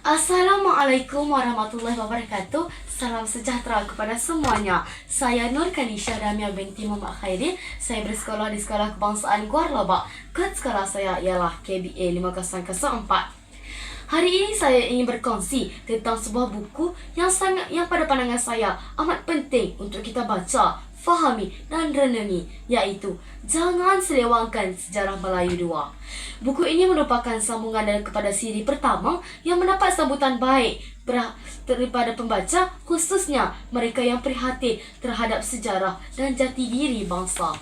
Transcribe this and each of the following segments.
Assalamualaikum warahmatullahi wabarakatuh. Salam sejahtera kepada semuanya. Saya Nur Kanisha Damia binti Muhammad Khairin. Saya bersekolah di Sekolah Kebangsaan Guarlaba. Kod sekolah saya ialah KBA 5004. Hari ini saya ingin berkongsi tentang sebuah buku yang pada pandangan saya amat penting untuk kita baca, fahami dan renungi, iaitu Jangan Selewangkan Sejarah Melayu 2. Buku ini merupakan sambungan kepada siri pertama yang mendapat sambutan baik daripada pembaca, khususnya mereka yang prihatin terhadap sejarah dan jati diri bangsa.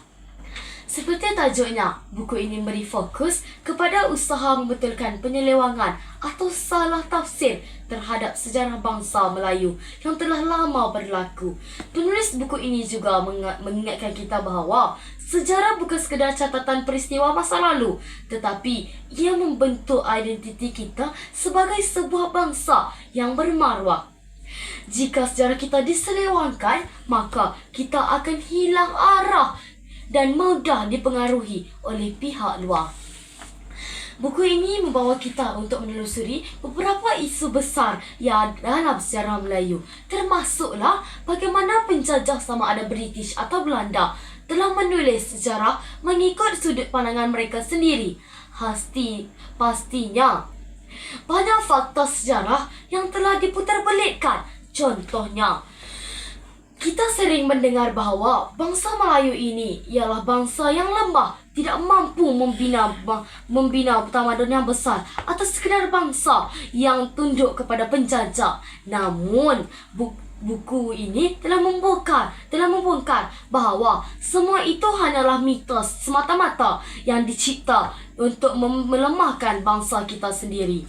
Seperti tajuknya, buku ini memberi fokus kepada usaha membetulkan penyelewangan atau salah tafsir terhadap sejarah bangsa Melayu yang telah lama berlaku. Penulis buku ini juga mengingatkan kita bahawa sejarah bukan sekadar catatan peristiwa masa lalu, tetapi ia membentuk identiti kita sebagai sebuah bangsa yang bermaruah. Jika sejarah kita diselewangkan, maka kita akan hilang arah dan mudah dipengaruhi oleh pihak luar. Buku ini membawa kita untuk menelusuri beberapa isu besar yang dalam sejarah Melayu, termasuklah bagaimana penjajah sama ada British atau Belanda telah menulis sejarah mengikut sudut pandangan mereka sendiri. Pastinya banyak fakta sejarah yang telah diputarbelitkan. Contohnya, kita sering mendengar bahawa bangsa Melayu ini ialah bangsa yang lemah, tidak mampu membina tamadun yang besar, atau sekadar bangsa yang tunduk kepada penjajah. Namun, buku ini telah membongkar bahawa semua itu hanyalah mitos semata-mata yang dicipta untuk melemahkan bangsa kita sendiri.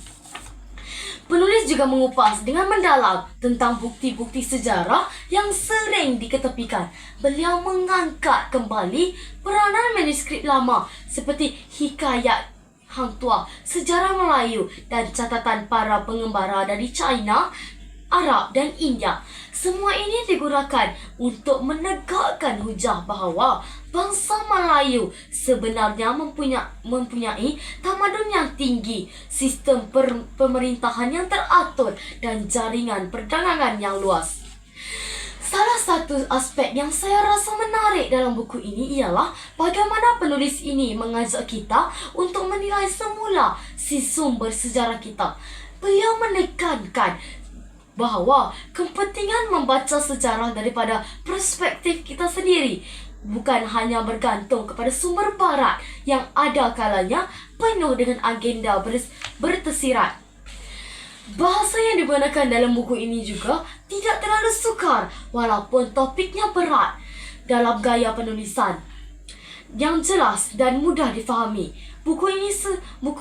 Penulis juga mengupas dengan mendalam tentang bukti-bukti sejarah yang sering diketepikan. Beliau mengangkat kembali peranan manuskrip lama seperti Hikayat Hang Tuah, Sejarah Melayu dan catatan para pengembara dari China, Arab dan India. Semua ini digunakan untuk menegakkan hujah bahawa bangsa Melayu sebenarnya mempunyai tamadun yang tinggi, sistem pemerintahan yang teratur dan jaringan perdagangan yang luas. Salah satu aspek yang saya rasa menarik dalam buku ini ialah bagaimana penulis ini mengajak kita untuk menilai semula si sumber sejarah kita. Beliau menekankan bahawa kepentingan membaca sejarah daripada perspektif kita sendiri, bukan hanya bergantung kepada sumber barat yang ada kalanya penuh dengan agenda bertesirat. Bahasa yang digunakan dalam buku ini juga tidak terlalu sukar walaupun topiknya berat, dalam gaya penulisan yang jelas dan mudah difahami. Buku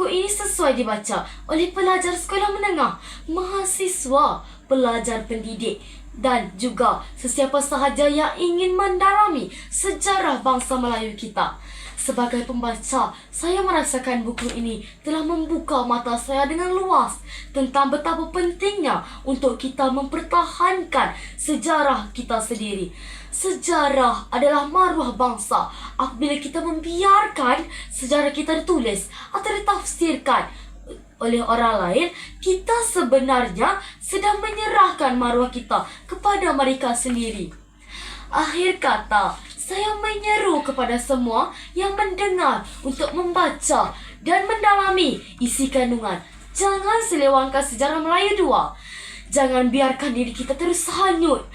ini sesuai dibaca oleh pelajar sekolah menengah, mahasiswa, pelajar pendidik dan juga sesiapa sahaja yang ingin mendalami sejarah bangsa Melayu kita. Sebagai pembaca, saya merasakan buku ini telah membuka mata saya dengan luas tentang betapa pentingnya untuk kita mempertahankan sejarah kita sendiri. Sejarah adalah maruah bangsa. Apabila kita membiarkan sejarah kita ditulis atau ditafsirkan oleh orang lain, kita sebenarnya sedang menyerahkan maruah kita kepada mereka sendiri. Akhir kata, saya menyeru kepada semua yang mendengar untuk membaca dan mendalami isi kandungan Jangan Selewangkan Sejarah Melayu 2. Jangan biarkan diri kita terus hanyut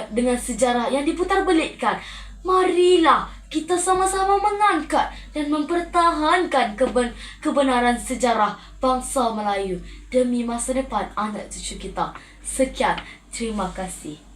dengan sejarah yang diputarbelitkan. Marilah kita sama-sama mengangkat dan mempertahankan kebenaran sejarah bangsa Melayu demi masa depan anak cucu kita. Sekian, terima kasih.